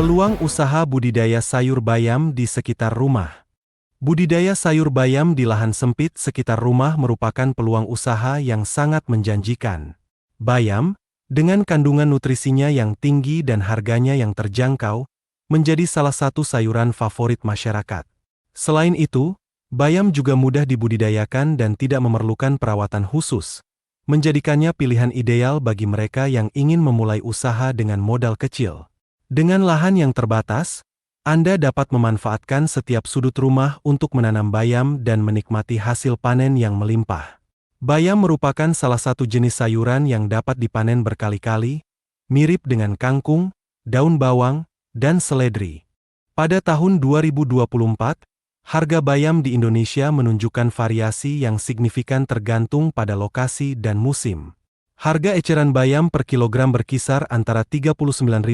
Peluang usaha budidaya sayur bayam di sekitar rumah. Budidaya sayur bayam di lahan sempit sekitar rumah merupakan peluang usaha yang sangat menjanjikan. Bayam, dengan kandungan nutrisinya yang tinggi dan harganya yang terjangkau, menjadi salah satu sayuran favorit masyarakat. Selain itu, bayam juga mudah dibudidayakan dan tidak memerlukan perawatan khusus, menjadikannya pilihan ideal bagi mereka yang ingin memulai usaha dengan modal kecil. Dengan lahan yang terbatas, Anda dapat memanfaatkan setiap sudut rumah untuk menanam bayam dan menikmati hasil panen yang melimpah. Bayam merupakan salah satu jenis sayuran yang dapat dipanen berkali-kali, mirip dengan kangkung, daun bawang, dan seledri. Pada tahun 2024, harga bayam di Indonesia menunjukkan variasi yang signifikan tergantung pada lokasi dan musim. Harga eceran bayam per kilogram berkisar antara Rp39.000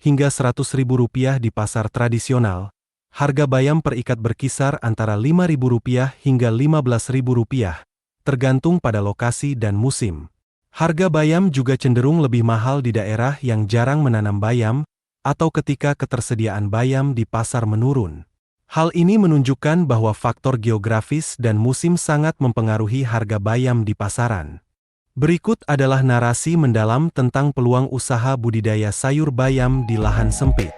hingga Rp100.000 di pasar tradisional. Harga bayam per ikat berkisar antara Rp5.000 hingga Rp15.000, tergantung pada lokasi dan musim. Harga bayam juga cenderung lebih mahal di daerah yang jarang menanam bayam, atau ketika ketersediaan bayam di pasar menurun. Hal ini menunjukkan bahwa faktor geografis dan musim sangat mempengaruhi harga bayam di pasaran. Berikut adalah narasi mendalam tentang peluang usaha budidaya sayur bayam di lahan sempit.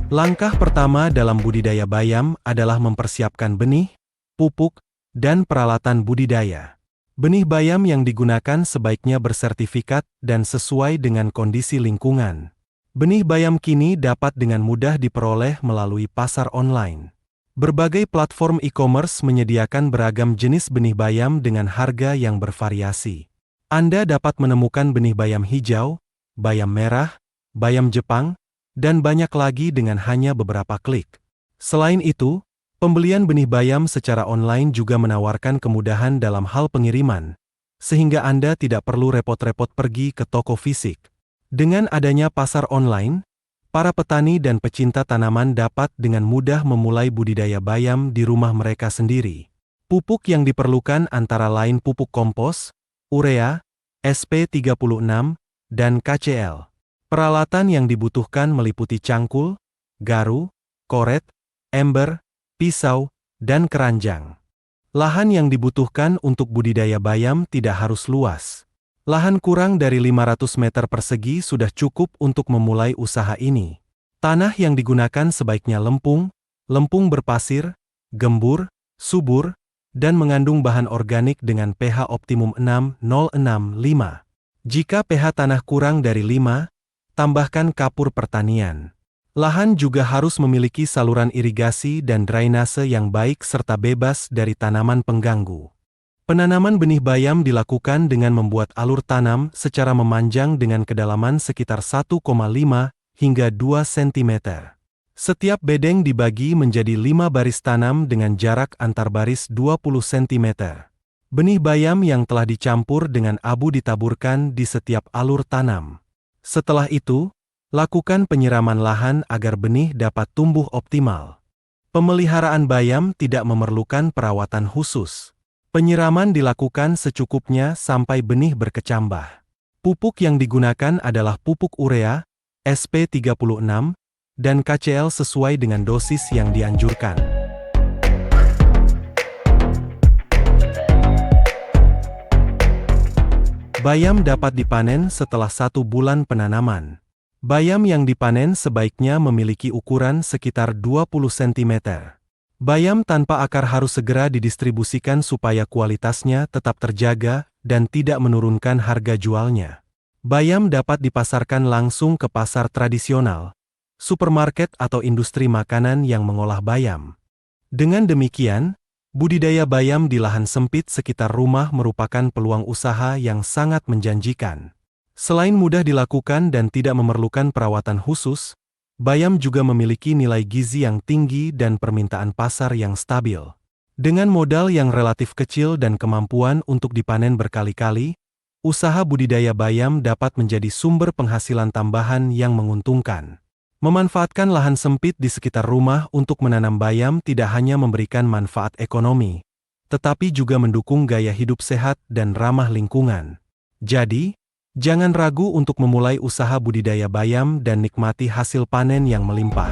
Langkah pertama dalam budidaya bayam adalah mempersiapkan benih, pupuk, dan peralatan budidaya. Benih bayam yang digunakan sebaiknya bersertifikat dan sesuai dengan kondisi lingkungan. Benih bayam kini dapat dengan mudah diperoleh melalui pasar online. Berbagai platform e-commerce menyediakan beragam jenis benih bayam dengan harga yang bervariasi. Anda dapat menemukan benih bayam hijau, bayam merah, bayam Jepang, dan banyak lagi dengan hanya beberapa klik. Selain itu, pembelian benih bayam secara online juga menawarkan kemudahan dalam hal pengiriman, sehingga Anda tidak perlu repot-repot pergi ke toko fisik. Dengan adanya pasar online, para petani dan pecinta tanaman dapat dengan mudah memulai budidaya bayam di rumah mereka sendiri. Pupuk yang diperlukan antara lain pupuk kompos, urea, SP36, dan KCl. Peralatan yang dibutuhkan meliputi cangkul, garu, koret, ember, pisau, dan keranjang. Lahan yang dibutuhkan untuk budidaya bayam tidak harus luas. Lahan kurang dari 500 meter persegi sudah cukup untuk memulai usaha ini. Tanah yang digunakan sebaiknya lempung berpasir, gembur, subur, dan mengandung bahan organik dengan pH optimum 6,065. Jika pH tanah kurang dari 5, tambahkan kapur pertanian. Lahan juga harus memiliki saluran irigasi dan drainase yang baik serta bebas dari tanaman pengganggu. Penanaman benih bayam dilakukan dengan membuat alur tanam secara memanjang dengan kedalaman sekitar 1,5 hingga 2 cm. Setiap bedeng dibagi menjadi 5 baris tanam dengan jarak antar baris 20 cm. Benih bayam yang telah dicampur dengan abu ditaburkan di setiap alur tanam. Setelah itu, lakukan penyiraman lahan agar benih dapat tumbuh optimal. Pemeliharaan bayam tidak memerlukan perawatan khusus. Penyiraman dilakukan secukupnya sampai benih berkecambah. Pupuk yang digunakan adalah pupuk urea, SP36, dan KCl sesuai dengan dosis yang dianjurkan. Bayam dapat dipanen setelah 1 bulan penanaman. Bayam yang dipanen sebaiknya memiliki ukuran sekitar 20 cm. Bayam tanpa akar harus segera didistribusikan supaya kualitasnya tetap terjaga dan tidak menurunkan harga jualnya. Bayam dapat dipasarkan langsung ke pasar tradisional, supermarket atau industri makanan yang mengolah bayam. Dengan demikian, budidaya bayam di lahan sempit sekitar rumah merupakan peluang usaha yang sangat menjanjikan. Selain mudah dilakukan dan tidak memerlukan perawatan khusus, bayam juga memiliki nilai gizi yang tinggi dan permintaan pasar yang stabil. Dengan modal yang relatif kecil dan kemampuan untuk dipanen berkali-kali, usaha budidaya bayam dapat menjadi sumber penghasilan tambahan yang menguntungkan. Memanfaatkan lahan sempit di sekitar rumah untuk menanam bayam tidak hanya memberikan manfaat ekonomi, tetapi juga mendukung gaya hidup sehat dan ramah lingkungan. Jadi, jangan ragu untuk memulai usaha budidaya bayam dan nikmati hasil panen yang melimpah.